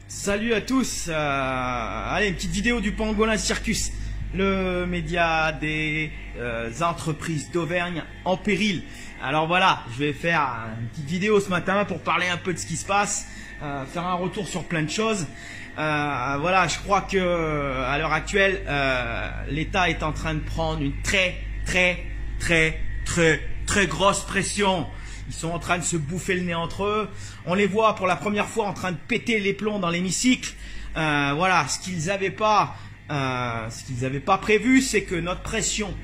Salut à tous, allez, une petite vidéo du Pangolin Circus, le média des entreprises d'Auvergne en péril. Alors voilà, je vais faire une petite vidéo ce matin pour parler un peu de ce qui se passe, faire un retour sur plein de choses. Voilà, je crois que à l'heure actuelle, l'État est en train de prendre une très grosse pression. Ils sont en train de se bouffer le nez entre eux. On les voit pour la première fois en train de péter les plombs dans l'hémicycle. Voilà, ce qu'ils n'avaient pas prévu, c'est que notre pression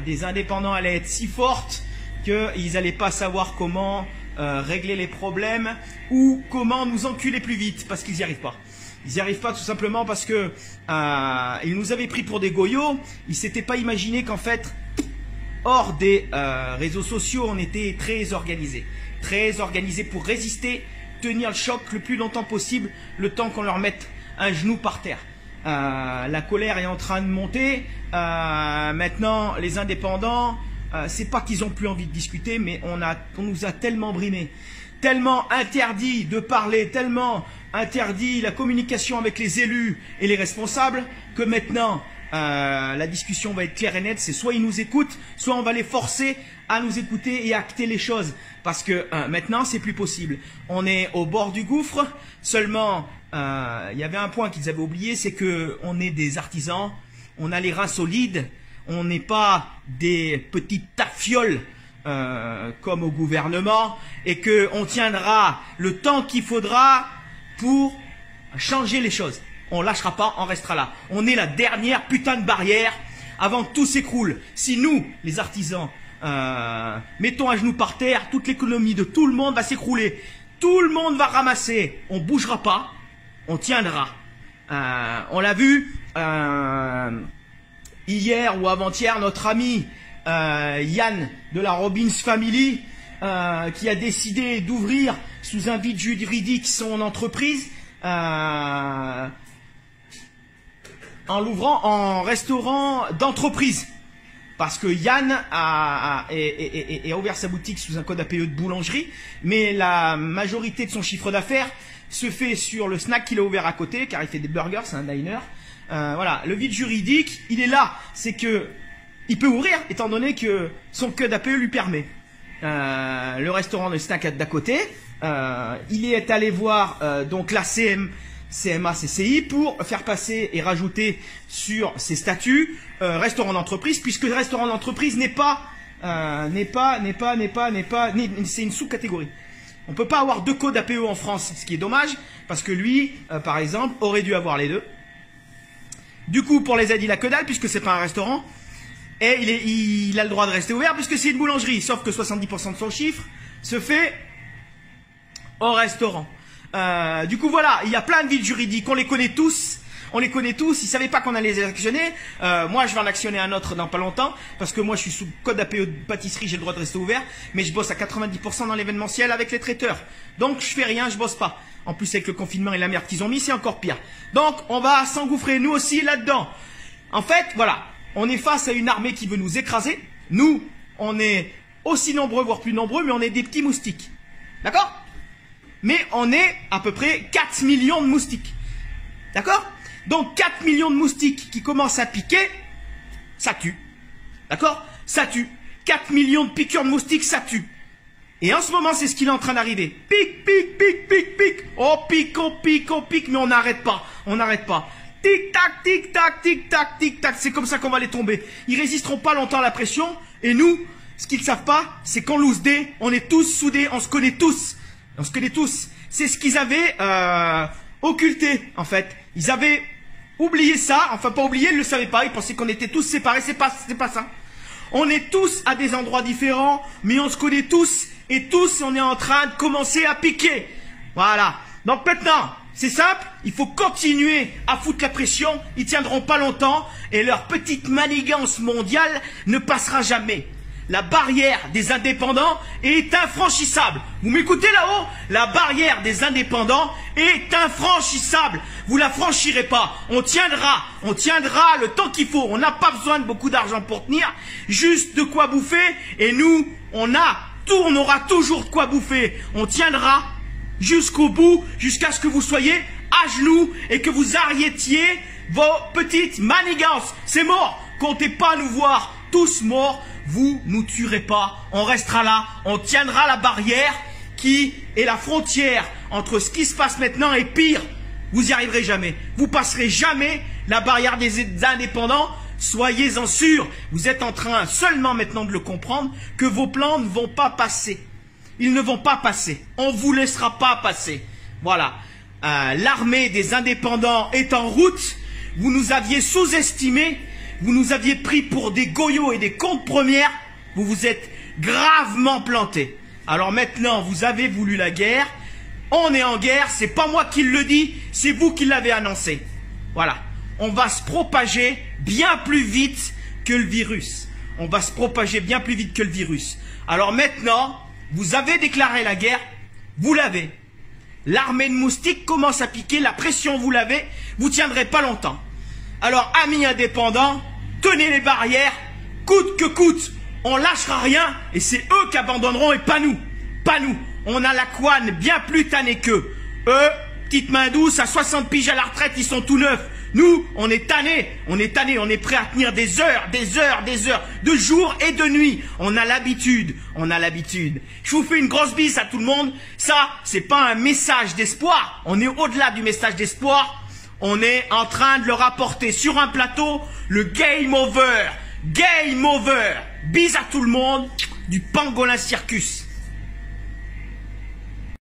des indépendants allait être si forte qu'ils n'allaient pas savoir comment régler les problèmes ou comment nous enculer plus vite, parce qu'ils n'y arrivent pas. Ils n'y arrivent pas tout simplement parce que ils nous avaient pris pour des goyots. Ils ne s'étaient pas imaginé qu'en fait, hors des réseaux sociaux, on était très organisés pour résister, tenir le choc le plus longtemps possible, le temps qu'on leur mette un genou par terre. La colère est en train de monter. Maintenant, les indépendants, c'est pas qu'ils ont plus envie de discuter, mais on nous a tellement brimés, tellement interdit de parler, tellement interdit la communication avec les élus et les responsables, que maintenant, la discussion va être claire et nette. C'est soit ils nous écoutent, soit on va les forcer à nous écouter et acter les choses. Parce que maintenant, c'est plus possible. On est au bord du gouffre. Seulement, il y avait un point qu'ils avaient oublié, c'est que on est des artisans, on a les reins solides, on n'est pas des petites tafioles comme au gouvernement, et que on tiendra le temps qu'il faudra pour changer les choses. On lâchera pas, on restera là. On est la dernière putain de barrière avant que tout s'écroule. Si nous, les artisans, mettons un genou par terre, toute l'économie de tout le monde va s'écrouler. Tout le monde va ramasser. On bougera pas, on tiendra. On l'a vu hier ou avant-hier, notre ami Yann de la Robbins Family qui a décidé d'ouvrir sous un vide juridique son entreprise. En l'ouvrant en restaurant d'entreprise. Parce que Yann a ouvert sa boutique sous un code APE de boulangerie, mais la majorité de son chiffre d'affaires se fait sur le snack qu'il a ouvert à côté, car il fait des burgers, c'est un diner. Voilà, le vide juridique, il est là. C'est que il peut ouvrir, étant donné que son code APE lui permet. Le restaurant de snack d'à côté, il est allé voir donc la CMA, CCI pour faire passer et rajouter sur ses statuts restaurant d'entreprise, puisque le restaurant d'entreprise c'est une sous-catégorie. On peut pas avoir deux codes APE en France, ce qui est dommage, parce que lui, par exemple, aurait dû avoir les deux. Du coup, pour les aides, il a que dalle, puisque c'est pas un restaurant, et il a le droit de rester ouvert, puisque c'est une boulangerie, sauf que 70% de son chiffre se fait au restaurant. Du coup voilà, il y a plein de vides juridiques, on les connaît tous, ils savaient pas qu'on allait les actionner. Moi je vais en actionner un autre dans pas longtemps, parce que moi je suis sous code APE de pâtisserie, j'ai le droit de rester ouvert, mais je bosse à 90% dans l'événementiel avec les traiteurs, donc je fais rien, je bosse pas. En plus avec le confinement et la merde qu'ils ont mis, c'est encore pire. Donc on va s'engouffrer nous aussi là-dedans. En fait voilà, on est face à une armée qui veut nous écraser. Nous on est aussi nombreux, voire plus nombreux, mais on est des petits moustiques, d'accord? Mais on est à peu près 4 millions de moustiques. D'accord? Donc 4 millions de moustiques qui commencent à piquer, ça tue. D'accord? Ça tue. 4 millions de piqûres de moustiques, ça tue. Et en ce moment, c'est ce qui est en train d'arriver. Pique, pique, pique, pique, pique. Oh, pique, on pique, on pique, mais on n'arrête pas. On n'arrête pas. Tic-tac, tic-tac, tic-tac, tic-tac. C'est comme ça qu'on va les tomber. Ils résisteront pas longtemps à la pression. Et nous, ce qu'ils ne savent pas, c'est qu'en loose day, on est tous soudés, on se connaît tous. On se connaît tous. C'est ce qu'ils avaient occulté, en fait. Ils avaient oublié ça. Enfin, pas oublié, ils ne le savaient pas. Ils pensaient qu'on était tous séparés. C'est pas ça. On est tous à des endroits différents, mais on se connaît tous. Et tous, on est en train de commencer à piquer. Voilà. Donc maintenant, c'est simple. Il faut continuer à foutre la pression. Ils tiendront pas longtemps. Et leur petite manigance mondiale ne passera jamais. La barrière des indépendants est infranchissable. Vous m'écoutez là-haut? La barrière des indépendants est infranchissable. Vous la franchirez pas. On tiendra le temps qu'il faut. On n'a pas besoin de beaucoup d'argent pour tenir. Juste de quoi bouffer. Et nous, on aura toujours de quoi bouffer. On tiendra jusqu'au bout, jusqu'à ce que vous soyez à genoux et que vous arrêtiez vos petites manigances. C'est mort. Comptez pas nous voir tous morts. Vous nous tuerez pas. On restera là. On tiendra la barrière qui est la frontière entre ce qui se passe maintenant et pire. Vous n'y arriverez jamais. Vous passerez jamais la barrière des indépendants. Soyez-en sûrs. Vous êtes en train seulement maintenant de le comprendre que vos plans ne vont pas passer. Ils ne vont pas passer. On ne vous laissera pas passer. Voilà. L'armée des indépendants est en route. Vous nous aviez sous-estimés. Vous nous aviez pris pour des goyots et des comptes premières. Vous vous êtes gravement plantés. Alors maintenant, vous avez voulu la guerre. On est en guerre. C'est pas moi qui le dis. C'est vous qui l'avez annoncé. Voilà. On va se propager bien plus vite que le virus. On va se propager bien plus vite que le virus. Alors maintenant, vous avez déclaré la guerre. Vous l'avez. L'armée de moustiques commence à piquer. La pression, vous l'avez. Vous tiendrez pas longtemps. Alors, amis indépendants, tenez les barrières, coûte que coûte, on lâchera rien et c'est eux qui abandonneront et pas nous. Pas nous. On a la couenne bien plus tannée qu'eux. Eux, petite main douce, à 60 piges à la retraite, ils sont tout neufs. Nous, on est tannés, on est prêt à tenir des heures, de jour et de nuit. On a l'habitude. Je vous fais une grosse bise à tout le monde. Ça, c'est pas un message d'espoir. On est au-delà du message d'espoir. On est en train de leur apporter sur un plateau le game over. Game over. Bise à tout le monde du Pangolin Circus.